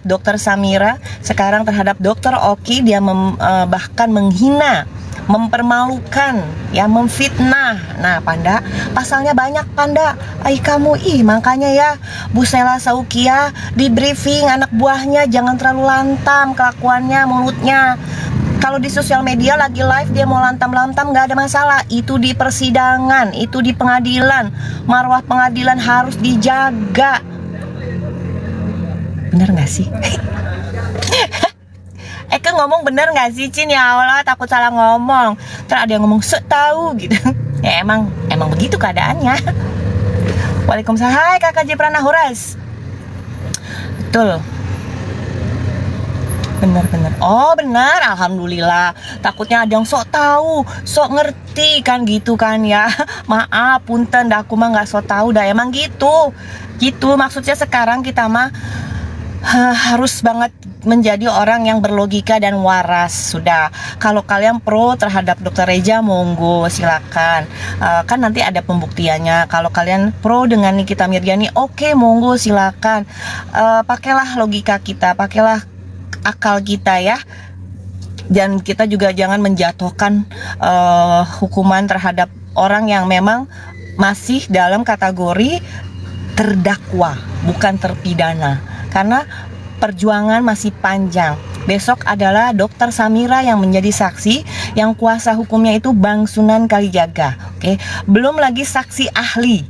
Dokter Samira sekarang terhadap Dokter Oki, dia bahkan menghina, mempermalukan, ya, memfitnah. Nah, Panda, pasalnya banyak, Panda. Kamu, makanya ya, Bu Sela Saukia di briefing anak buahnya jangan terlalu lantam kelakuannya, mulutnya. Kalau di sosial media lagi live dia mau lantam-lantam nggak ada masalah. Itu di persidangan, itu di pengadilan. Marwah pengadilan harus dijaga. Bener gak sih? Eke ngomong bener gak sih, Cin? Ya Allah, takut salah ngomong. Terus ada yang ngomong sok tahu gitu. Ya emang begitu keadaannya. Waalaikumsalam. Hai Kakak Jiprana Huras. Betul. Bener. Oh benar, alhamdulillah. Takutnya ada yang sok tahu, sok ngerti kan gitu kan ya. Maaf, punten, dah aku mah nggak sok tahu, dah emang gitu. Gitu maksudnya sekarang kita mah harus banget menjadi orang yang berlogika dan waras. Sudah, kalau kalian pro terhadap Dokter Reja, monggo silakan. Kan nanti ada pembuktiannya. Kalau kalian pro dengan Nikita Mirzani, oke, monggo silakan. Pakailah logika kita, pakailah akal kita ya. Dan kita juga jangan menjatuhkan hukuman terhadap orang yang memang masih dalam kategori terdakwa, bukan terpidana. Karena perjuangan masih panjang. Besok adalah Dokter Samira yang menjadi saksi, yang kuasa hukumnya itu Bang Sunan Kalijaga. Oke, belum lagi saksi ahli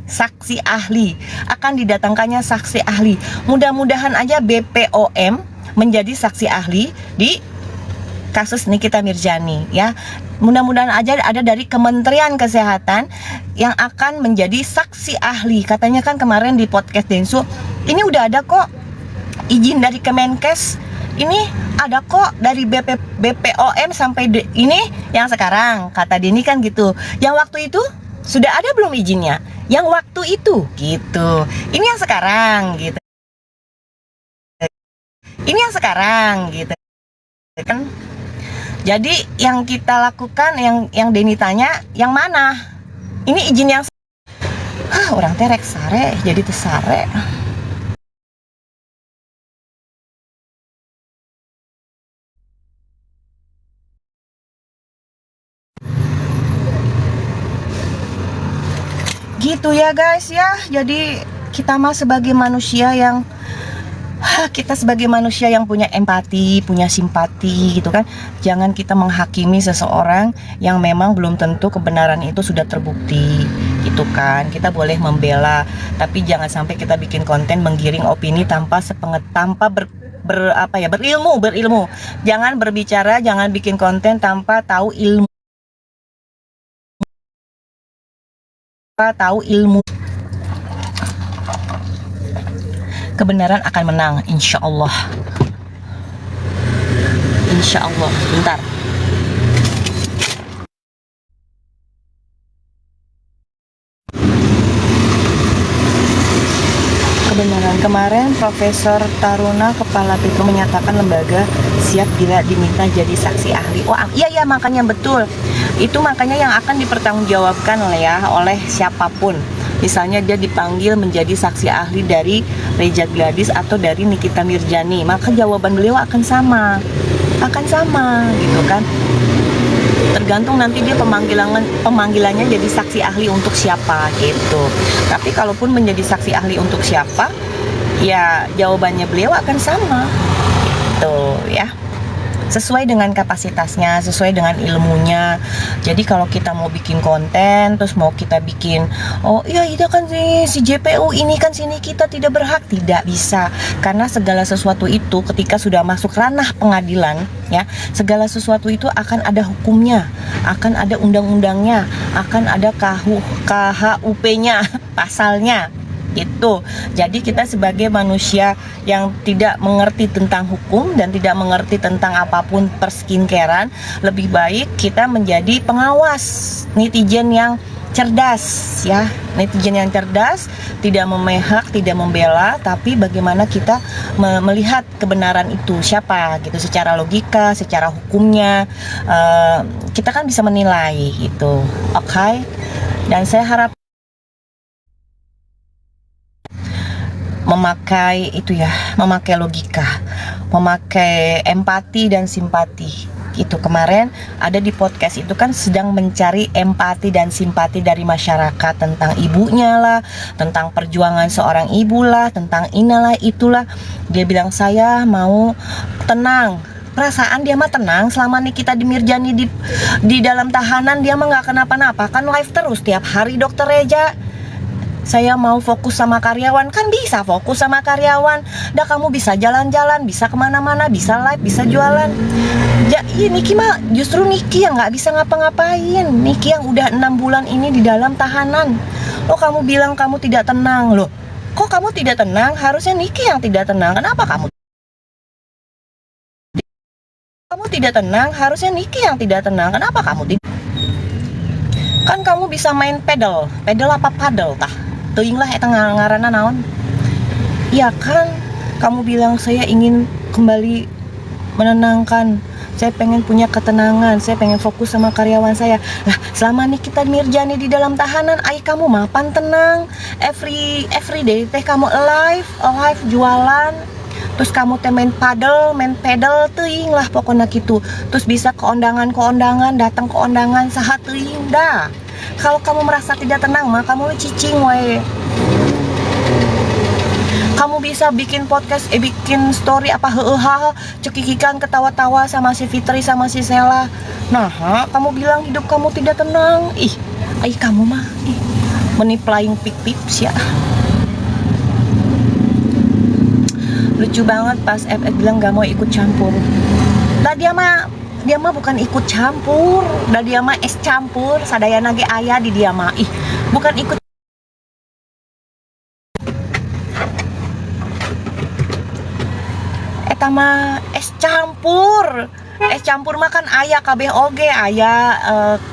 akan didatangkannya saksi ahli. Mudah-mudahan aja BPOM menjadi saksi ahli di kasus Nikita Mirzani ya. Mudah-mudahan aja ada dari Kementerian Kesehatan yang akan menjadi saksi ahli. Katanya kan kemarin di podcast Densu, ini udah ada kok izin dari Kemenkes, ini ada kok dari BPOM sampai ini yang sekarang, kata Denny kan gitu. Yang waktu itu sudah ada belum izinnya? Yang waktu itu gitu. Ini yang sekarang gitu. Ini yang sekarang gitu kan. Jadi yang kita lakukan, yang Denny tanya, yang mana? Ini izin yang orang terek sare jadi tesare. Gitu ya guys ya. Jadi kita mah sebagai manusia yang punya empati, punya simpati gitu kan. Jangan kita menghakimi seseorang yang memang belum tentu kebenaran itu sudah terbukti gitu kan. Kita boleh membela, tapi jangan sampai kita bikin konten menggiring opini tanpa berilmu. Jangan berbicara, jangan bikin konten tanpa tahu ilmu. Kebenaran akan menang, insya Allah. Bentar. Kebenaran. Kemarin Profesor Taruna Kepala Pitro menyatakan lembaga siap bila diminta jadi saksi ahli. Oh iya makanya betul. Itu makanya yang akan dipertanggungjawabkan oleh siapapun. Misalnya dia dipanggil menjadi saksi ahli dari Reja Gladys atau dari Nikita Mirzani, maka jawaban beliau akan sama gitu kan. Tergantung nanti dia pemanggilannya jadi saksi ahli untuk siapa gitu. Tapi kalaupun menjadi saksi ahli untuk siapa, ya jawabannya beliau akan sama gitu ya. Sesuai dengan kapasitasnya, sesuai dengan ilmunya. Jadi kalau kita mau bikin konten, terus mau kita bikin, oh iya itu kan si JPU ini kan sini kita tidak berhak, tidak bisa. Karena segala sesuatu itu ketika sudah masuk ranah pengadilan, ya, segala sesuatu itu akan ada hukumnya, akan ada undang-undangnya, akan ada KHUP-nya, pasalnya. Itu. Jadi kita sebagai manusia yang tidak mengerti tentang hukum dan tidak mengerti tentang apapun perskincarean, lebih baik kita menjadi pengawas, netizen yang cerdas ya. Netizen yang cerdas, tidak memihak, tidak membela, tapi bagaimana kita melihat kebenaran itu siapa gitu, secara logika, secara hukumnya, kita kan bisa menilai itu. Oke. Dan saya harap memakai itu ya, memakai logika, memakai empati dan simpati. Itu kemarin ada di podcast itu kan sedang mencari empati dan simpati dari masyarakat tentang ibunya lah, tentang perjuangan seorang ibu lah, tentang inilah itulah. Dia bilang saya mau tenang. Perasaan dia mah tenang selama nih kita di Mirjani di dalam tahanan, dia mah nggak kenapa-napa kan, live terus tiap hari Dokter Reja. Saya mau fokus sama karyawan, kan bisa fokus sama karyawan. Dah kamu bisa jalan-jalan, bisa kemana-mana, bisa live, bisa jualan. Ya, iya Niki mah justru Niki yang nggak bisa ngapa-ngapain. Niki yang udah 6 bulan ini di dalam tahanan. Lo kamu bilang kamu tidak tenang loh. Kok kamu tidak tenang? Harusnya Niki yang tidak tenang. Kenapa kamu tidak tenang? Harusnya Niki yang tidak tenang. Kenapa kamu tidak? Kan kamu bisa main pedal apa paddle tah? Teuing lah eta ngaranna naon? Iya kan, kamu bilang saya ingin kembali menenangkan. Saya pengen punya ketenangan, saya pengen fokus sama karyawan saya. Lah, selama nih kita Mirjani di dalam tahanan, ai kamu mapan tenang. Every day teh kamu alive jualan. Terus kamu teh main pedal teuing lah pokoknya gitu. Terus bisa ke undangan, datang ke undangan saha teuing dah. Kalau kamu merasa tidak tenang mah kamu cicing we. Kamu bisa bikin podcast, bikin story apa cekikikan ketawa-tawa sama si Fitri sama si Sela. Nah, kamu bilang hidup kamu tidak tenang. Kamu mah meni playing pips ya. Lucu banget pas FF bilang gak mau ikut campur. Lah dia mah bukan ikut campur, dah dia mah es campur, sadayana ge aya di dia mah. Bukan ikut. Eta mah es campur. Es campur mah kan aya kabeh oge, aya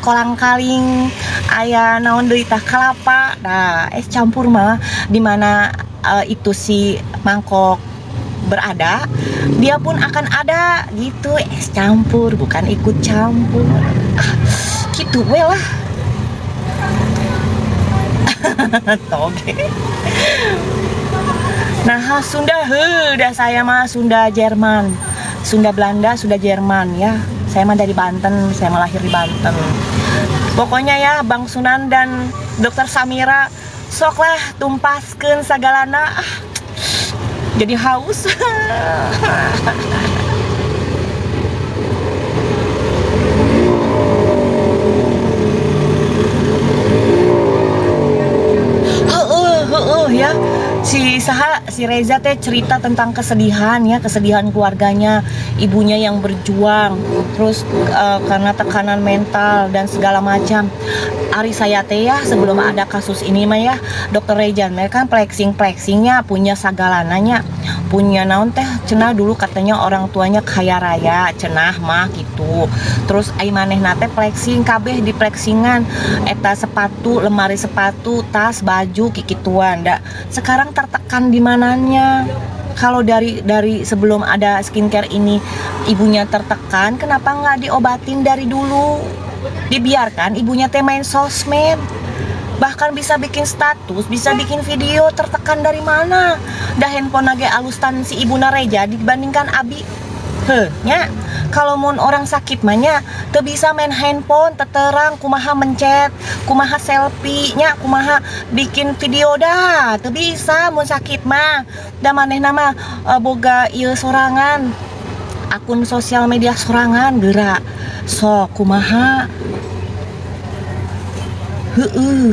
kolang-kaling, aya naon deui tah kelapa. Nah, es campur mah di mana itu si mangkok berada, dia pun akan ada gitu. Es campur bukan ikut campur. Gitu we lah. Toge. Nah, Sunda dah saya mah Sunda Jerman. Sunda Belanda, Sunda Jerman ya. Saya mah dari Banten, saya mah lahir di Banten. Pokoknya ya Bang Sunan dan Dokter Samira sok lah tumpaskeun sagalana. Jadi haus. Ya. Si Reza teh cerita tentang kesedihan keluarganya, ibunya yang berjuang, terus karena tekanan mental dan segala macam. Ari saya teh ya sebelum ada kasus ini mah ya, Dokter Reza mereka kan flexingnya punya sagalananya, punya naon teh cenah dulu katanya orang tuanya kaya raya cenah mah gitu. Terus ai manehna teh flexing kabeh di flexingan eta sepatu, lemari sepatu, tas, baju kikituan da. Sekarang tertekan di mananya. Kalau dari sebelum ada skincare ini ibunya tertekan, kenapa nggak diobatin dari dulu? Dibiarkan ibunya teh main sosmed, bahkan bisa bikin status, bisa bikin video. Tertekan dari mana? Dah handphone lagi alustan si ibu Nareja dibandingkan Abi. Nya kalau mun orang sakit mahnya teu bisa main handphone teterang kumaha mencet, kumaha selfie nya, kumaha bikin video dah teu bisa mun sakit mah. Da manehna mah boga ieu sorangan akun sosial media sorangan geura sok kumaha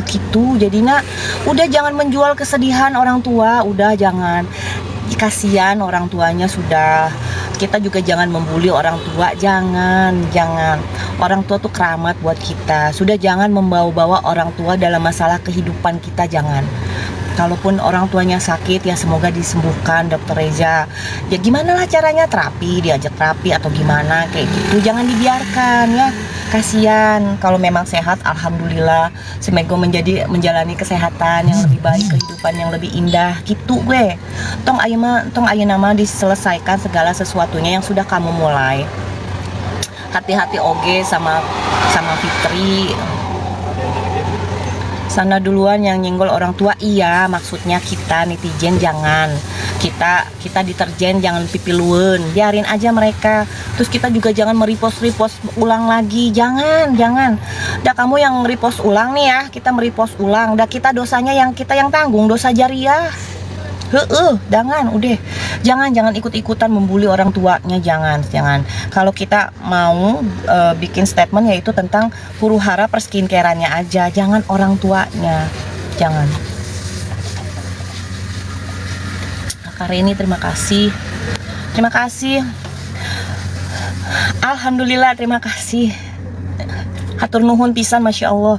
gitu. Jadinya udah jangan menjual kesedihan orang tua, udah jangan. Kasihan orang tuanya sudah. Kita juga jangan membuli orang tua, jangan. Orang tua tuh keramat buat kita. Sudah jangan membawa-bawa orang tua dalam masalah kehidupan kita, jangan. Kalaupun orang tuanya sakit ya semoga disembuhkan Dokter Reza. Ya gimana lah caranya, diajak terapi atau gimana kayak gitu. Jangan dibiarkan ya. Kasihan. Kalau memang sehat alhamdulillah, semoga menjalani kesehatan yang lebih baik, kehidupan yang lebih indah gitu gue. Tong ayeuna mah diselesaikan segala sesuatunya yang sudah kamu mulai. Hati-hati oge sama Fitri. sana duluan yang nyenggol orang tua. Iya, maksudnya kita netizen jangan, kita deterjen jangan pipiluan, biarin aja mereka. Terus kita juga jangan merepost ulang lagi, jangan. Dah kamu yang repost ulang nih ya, kita merepost ulang, dah kita dosanya yang kita yang tanggung, dosa jariah. Jangan ikut-ikutan membuli orang tuanya, jangan. Kalau kita mau bikin statement yaitu tentang huru hara perskincareannya aja, jangan orang tuanya, jangan. Kak Reni, terima kasih. Alhamdulillah, terima kasih. Hatur nuhun pisan, masya Allah.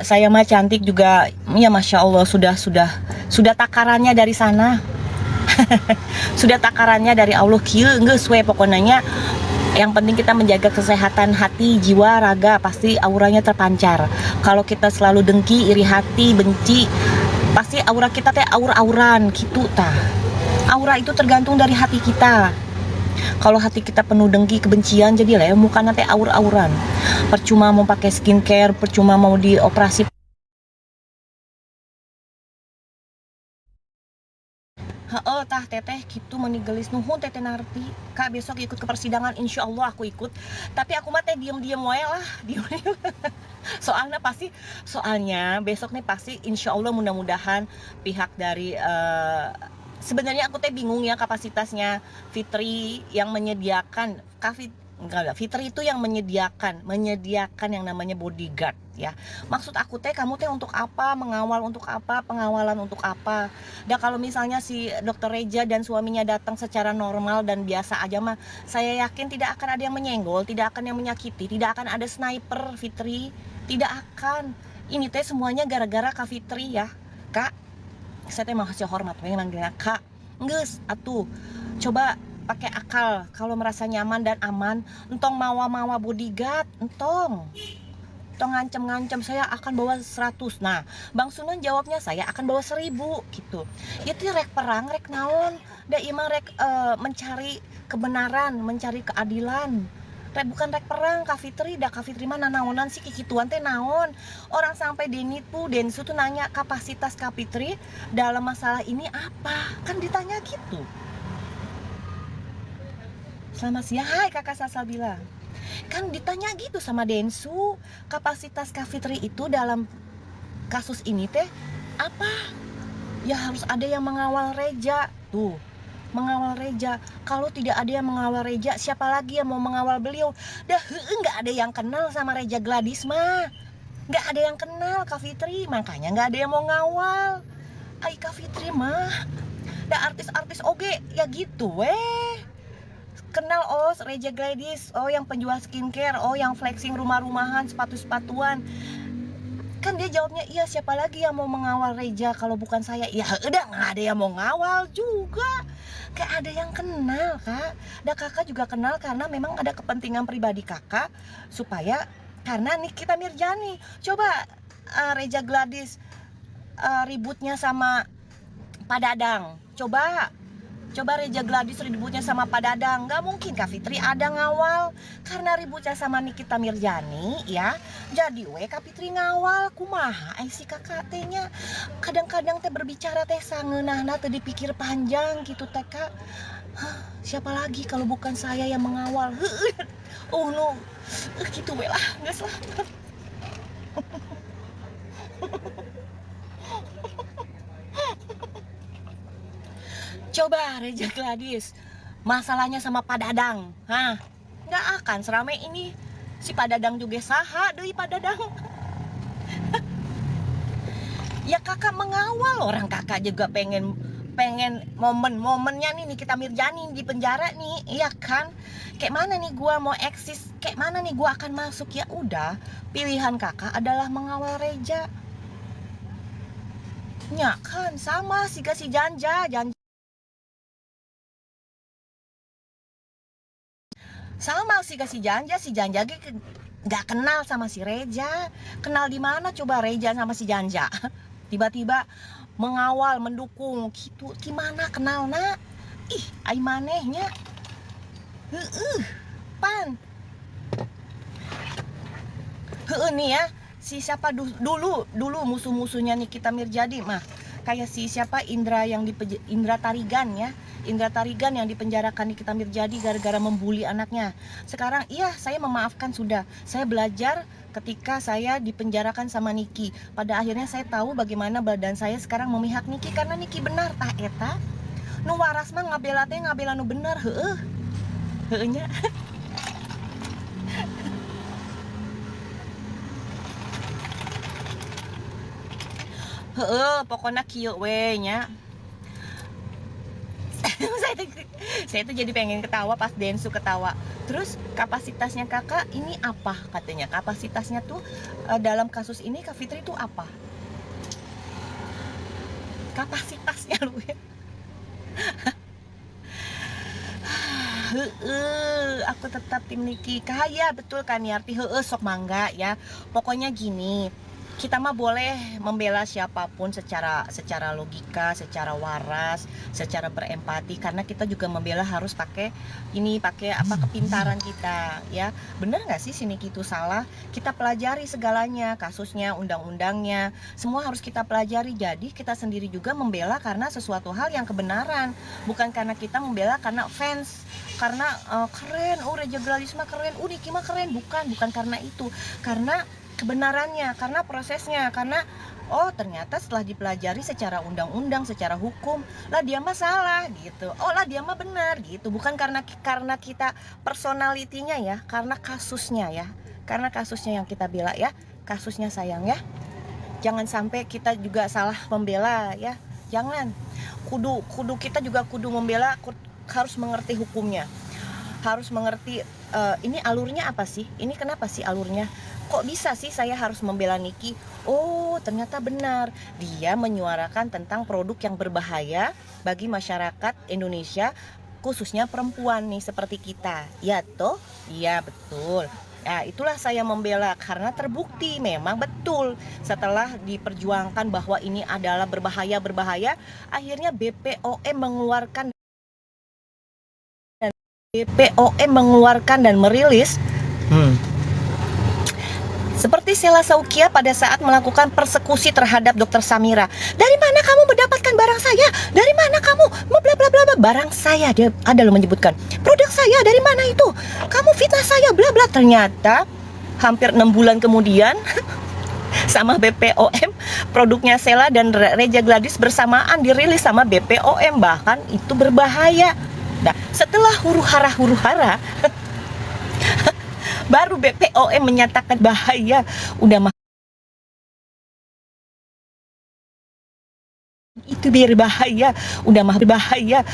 Saya mah cantik juga, ya masya Allah, sudah takarannya dari sana. Sudah takarannya dari Allah, kieu geus we pokoknya. Yang penting kita menjaga kesehatan hati, jiwa, raga, pasti auranya terpancar. Kalau kita selalu dengki, iri hati, benci, pasti aura kita teh aur-auran gitu tah. Aura itu tergantung dari hati kita. Kalau hati kita penuh dengki, kebencian, jadi lah mukanya teh aur-auran. Percuma mau pakai skincare, percuma mau dioperasi. Tah teteh gitu menigelis nuhun teteh Narti. Kak besok ikut ke persidangan, insya Allah aku ikut. Tapi aku mah teh diem wae lah, diem. Soalnya besok nih pasti insya Allah mudah-mudahan pihak dari sebenarnya aku teh bingung ya kapasitasnya Fitri yang menyediakan Fitri itu yang menyediakan yang namanya bodyguard ya. Maksud aku teh kamu teh untuk apa, mengawal untuk apa, pengawalan untuk apa. Dan kalau misalnya si dokter Reja dan suaminya datang secara normal dan biasa aja mah, saya yakin tidak akan ada yang menyenggol, tidak akan yang menyakiti, tidak akan ada sniper Fitri, tidak akan. Ini teh semuanya gara-gara Kak Fitri ya, Kak. Saya teh masih hormat manggilnya Kak. Geus atuh. Coba pakai akal, kalau merasa nyaman dan aman, entong mawa bodyguard, entong ngancem saya akan bawa 100. Nah, Bang Sunan jawabnya saya akan bawa 1000 gitu. Itu rek perang, rek naon, da imang rek mencari kebenaran, mencari keadilan. Bukan rek perang Kak Fitri, Kak Fitri mana naonan sih kikituan teh naon. Orang sampai Densu tuh nanya kapasitas Kak Fitri dalam masalah ini apa, kan ditanya gitu. Selamat siang, hai kakak Salsabila. Kan ditanya gitu sama Densu, kapasitas Kak Fitri itu dalam kasus ini teh apa? Ya harus ada yang mengawal Reja tuh. Mengawal Reja. Kalau tidak ada yang mengawal Reja, siapa lagi yang mau mengawal beliau? Nggak ada yang kenal sama Reja Gladys mah. Nggak ada yang kenal Kak Fitri, makanya nggak ada yang mau ngawal. Kak Fitri mah. Artis-artis oge ya gitu weh. Kenal Reja Gladys, yang penjual skincare, yang flexing rumah-rumahan, sepatu-sepatuan. Kan dia jawabnya, iya siapa lagi yang mau mengawal Reja kalau bukan saya. Ya udah nggak ada yang mau ngawal juga. Kayak ada yang kenal Kak. Dan kakak juga kenal karena memang ada kepentingan pribadi kakak. Supaya, karena Nikita Mirjani. Coba Reja Gladys ributnya sama Pak Dadang. Coba Reja Gladys ributnya sama Pak Dadang, nggak mungkin Kak Fitri ada ngawal. Karena ributnya sama Nikita Mirjani ya, jadi Kak Fitri ngawal. Kumaha si kakak tehnya kadang-kadang teh berbicara teh sangeunahna teh dipikir panjang gitu teh Kak. Siapa lagi kalau bukan saya yang mengawal. Gitu lah, geus lah. Coba Reja Gladys masalahnya sama Pak Dadang, nggak akan seramai ini. Si Pak Dadang juga saha deui Pak Dadang. Ya kakak mengawal, orang kakak juga pengen momennya nih Nikita Mirjani di penjara nih, iya kan? Kayak mana nih gua mau eksis, kayak mana nih gua akan masuk. Ya udah, pilihan kakak adalah mengawal Reja. Ya kan sama si Janja. Sama si Janja nggak kenal sama si Reja. Kenal di mana coba Reja sama si Janja? Tiba-tiba mengawal, mendukung gitu. Gimana kenalna? Ai manehnya. Pan. Nih ya, si siapa dulu musuh-musuhnya Nikita Mirjadi mah, kayak si siapa Indra Tarigan ya, Indra Tarigan yang dipenjarakan Nikita Mirjadi gara-gara membuli anaknya. Sekarang iya, saya memaafkan sudah. Saya belajar ketika saya dipenjarakan sama Niki. Pada akhirnya saya tahu bagaimana badan saya sekarang memihak Niki karena Niki benar tah eta. Nu waras mah ngabela teh ngabela nu bener, heueuh nya. Pokoknya kieu we nya. saya tuh jadi pengen ketawa pas Densu ketawa. Terus kapasitasnya kakak ini apa katanya? Kapasitasnya tuh dalam kasus ini Kak Fitri tuh apa? Kapasitasnya lu ya. Aku tetap tim Niki. Kaya betul kan Yarti. Sok mangga ya. Pokoknya gini, kita mah boleh membela siapapun secara logika, secara waras, secara berempati, karena kita juga membela harus pakai kepintaran kita ya. Bener nggak sih si Niki itu salah? Kita pelajari segalanya, kasusnya, undang-undangnya, semua harus kita pelajari. Jadi kita sendiri juga membela karena sesuatu hal yang kebenaran, bukan karena kita membela karena fans, karena keren, Reza Gladys mah keren, Niki mah keren, bukan karena itu, karena kebenarannya, karena prosesnya, karena oh ternyata setelah dipelajari secara undang-undang, secara hukum, lah dia mah salah gitu, oh lah dia mah benar gitu, bukan karena kita personalitinya ya, karena kasusnya ya, karena kasusnya yang kita bela ya, kasusnya sayang ya. Jangan sampai kita juga salah membela ya, jangan. Kudu kita juga kudu membela, harus mengerti hukumnya, harus mengerti ini alurnya apa sih, ini kenapa sih alurnya, kok bisa sih saya harus membela Niki. Oh ternyata benar, dia menyuarakan tentang produk yang berbahaya bagi masyarakat Indonesia, khususnya perempuan nih seperti kita, ya toh, iya betul. Nah itulah saya membela karena terbukti memang betul setelah diperjuangkan bahwa ini adalah berbahaya, akhirnya BPOM mengeluarkan dan merilis seperti Sheila Saukia pada saat melakukan persekusi terhadap Dokter Samira. Dari mana kamu mendapatkan barang saya? Dari mana kamu? Bla bla bla, barang saya, dia ada lo menyebutkan. Produk saya dari mana itu? Kamu fitnah saya, bla bla. Ternyata hampir 6 bulan kemudian sama BPOM, produknya Sheila dan Reza Gladys bersamaan dirilis sama BPOM, bahkan itu berbahaya. Nah, setelah huru-hara baru BPOM menyatakan bahaya. Udah mah itu berbahaya, udah mah berbahaya.